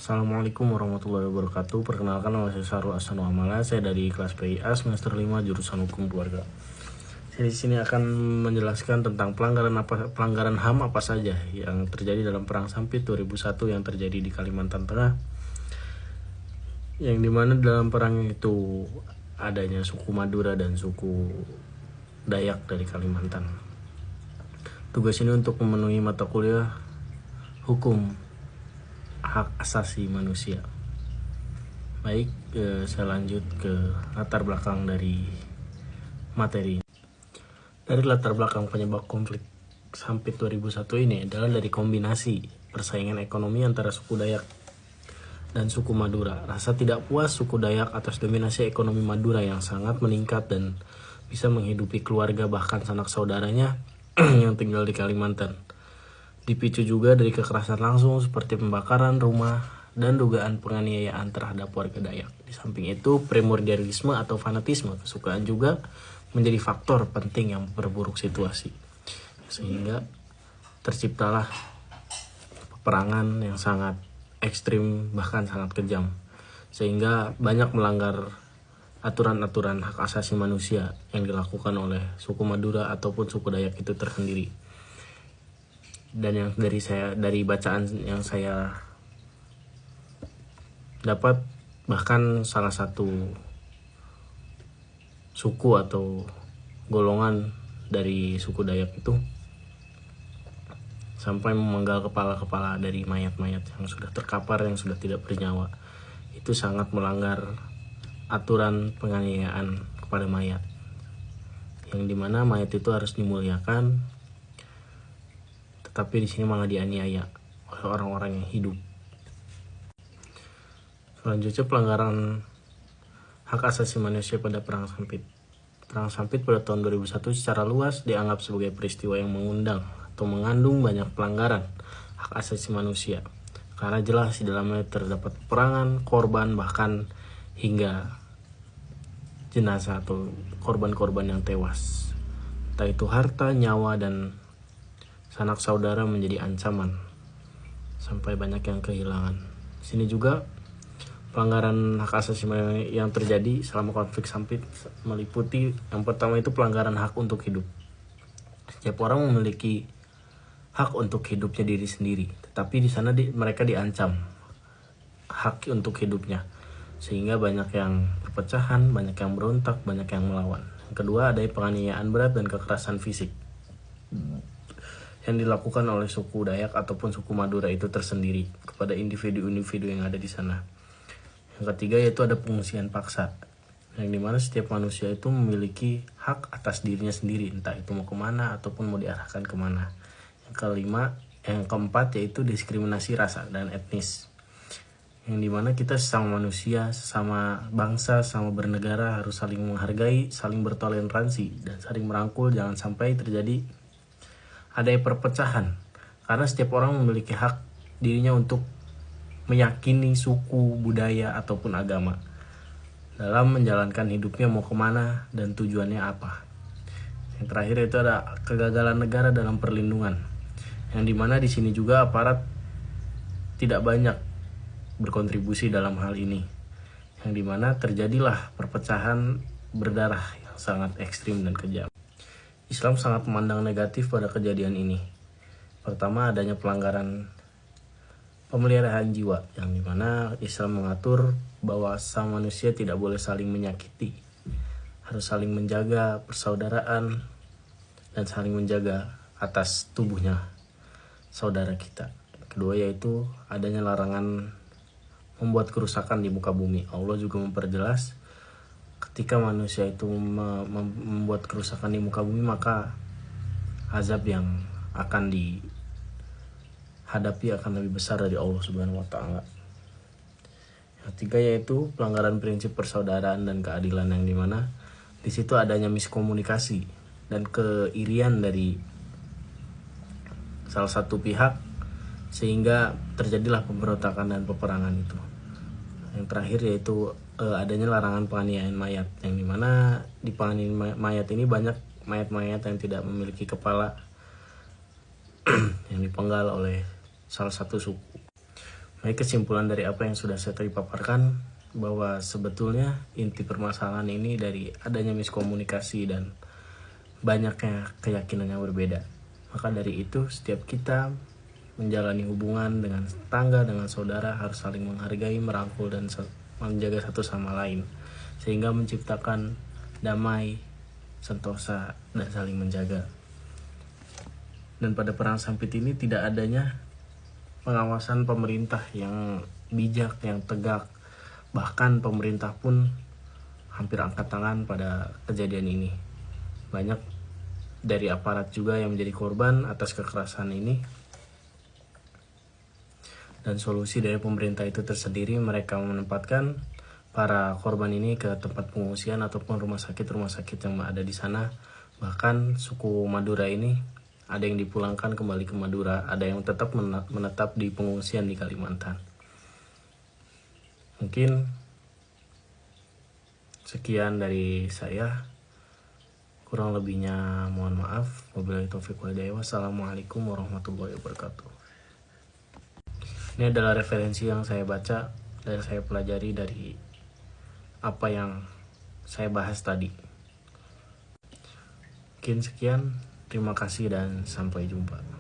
Assalamualaikum warahmatullahi wabarakatuh. Perkenalkan, nama saya Sarul Ahsanul Amala. Saya dari kelas PIA semester 5 jurusan Hukum Keluarga. Saya di sini akan menjelaskan tentang pelanggaran HAM apa saja yang terjadi dalam Perang Sampit 2001 yang terjadi di Kalimantan Tengah. Yang dimana dalam perang itu adanya suku Madura dan suku Dayak dari Kalimantan. Tugas ini untuk memenuhi mata kuliah Hukum Hak Asasi Manusia. Baik, saya lanjut ke latar belakang dari materi. Dari latar belakang penyebab konflik Sampit 2001 ini adalah dari kombinasi persaingan ekonomi antara suku Dayak dan suku Madura. Rasa tidak puas suku Dayak atas dominasi ekonomi Madura yang sangat meningkat dan bisa menghidupi keluarga bahkan sanak saudaranya yang tinggal di Kalimantan. Dipicu juga dari kekerasan langsung seperti pembakaran rumah dan dugaan penganiayaan terhadap warga Dayak. Di samping itu, primordialisme atau fanatisme kesukaan juga menjadi faktor penting yang memperburuk situasi. Sehingga terciptalah peperangan yang sangat ekstrim bahkan sangat kejam. Sehingga banyak melanggar aturan-aturan hak asasi manusia yang dilakukan oleh suku Madura ataupun suku Dayak itu tersendiri. Dan yang dari bacaan yang saya dapat, bahkan salah satu suku atau golongan dari suku Dayak itu sampai memenggal kepala-kepala dari mayat-mayat yang sudah terkapar, yang sudah tidak bernyawa. Itu sangat melanggar aturan penganiayaan kepada mayat, yang dimana mayat itu harus dimuliakan, tapi di sini malah dianiaya oleh orang-orang yang hidup. Selanjutnya, pelanggaran hak asasi manusia pada Perang Sampit. Perang Sampit pada tahun 2001 secara luas dianggap sebagai peristiwa yang mengundang atau mengandung banyak pelanggaran hak asasi manusia. Karena jelas di dalamnya terdapat peperangan, korban, bahkan hingga jenazah atau korban-korban yang tewas. Entah itu harta, nyawa, dan sanak saudara menjadi ancaman sampai banyak yang kehilangan. Di sini juga pelanggaran hak asasi yang terjadi selama konflik Sampit meliputi yang pertama itu pelanggaran hak untuk hidup. Setiap orang memiliki hak untuk hidupnya diri sendiri, tetapi di sana mereka diancam hak untuk hidupnya, sehingga banyak yang perpecahan, banyak yang berontak, banyak yang melawan. Yang kedua, ada penganiayaan berat dan kekerasan fisik yang dilakukan oleh suku Dayak ataupun suku Madura itu tersendiri kepada individu-individu yang ada di sana. Yang ketiga yaitu ada pengungsian paksa, yang dimana setiap manusia itu memiliki hak atas dirinya sendiri, entah itu mau kemana ataupun mau diarahkan kemana. Yang keempat yaitu diskriminasi rasa dan etnis, yang dimana kita sesama manusia, sesama bangsa, sesama bernegara harus saling menghargai, saling bertoleransi, dan saling merangkul. Jangan sampai terjadi ada perpecahan, karena setiap orang memiliki hak dirinya untuk meyakini suku, budaya, ataupun agama dalam menjalankan hidupnya mau kemana dan tujuannya apa. Yang terakhir itu ada kegagalan negara dalam perlindungan, yang dimana di sini juga aparat tidak banyak berkontribusi dalam hal ini, yang dimana terjadilah perpecahan berdarah yang sangat ekstrim dan kejam. Islam sangat memandang negatif pada kejadian ini. Pertama, adanya pelanggaran pemeliharaan jiwa, yang dimana Islam mengatur bahwa sama manusia tidak boleh saling menyakiti, harus saling menjaga persaudaraan dan saling menjaga atas tubuhnya saudara kita. Kedua yaitu adanya larangan membuat kerusakan di muka bumi. Allah juga memperjelas ketika manusia itu membuat kerusakan di muka bumi, maka azab yang akan dihadapi akan lebih besar dari Allah Subhanahu wa Ta'ala. Yang ketiga yaitu pelanggaran prinsip persaudaraan dan keadilan, yang dimana di situ adanya miskomunikasi dan keirian dari salah satu pihak, sehingga terjadilah pemberontakan dan peperangan itu. Yang terakhir yaitu adanya larangan penganiayaan mayat, yang dimana di penganiayaan mayat ini banyak mayat-mayat yang tidak memiliki kepala yang dipenggal oleh salah satu suku. Baik, kesimpulan dari apa yang sudah saya tadi paparkan, bahwa sebetulnya inti permasalahan ini dari adanya miskomunikasi dan banyaknya keyakinan yang berbeda. Maka dari itu, setiap kita menjalani hubungan dengan tetangga, dengan saudara harus saling menghargai, merangkul, dan menjaga satu sama lain, sehingga menciptakan damai, sentosa, dan saling menjaga. Dan pada perang sampit ini tidak adanya pengawasan pemerintah yang bijak, yang tegak. Bahkan pemerintah pun hampir angkat tangan pada kejadian ini. Banyak dari aparat juga yang menjadi korban atas kekerasan ini. Dan solusi dari pemerintah itu tersendiri, mereka menempatkan para korban ini ke tempat pengungsian ataupun rumah sakit yang ada di sana. Bahkan suku Madura ini ada yang dipulangkan kembali ke Madura, ada yang tetap menetap di pengungsian di Kalimantan. Mungkin sekian dari saya, kurang lebihnya mohon maaf. Wabillahi taufiq wal hidayah. Wassalamualaikum warahmatullahi wabarakatuh. Ini adalah referensi yang saya baca dan saya pelajari dari apa yang saya bahas tadi. Mungkin sekian, terima kasih dan sampai jumpa.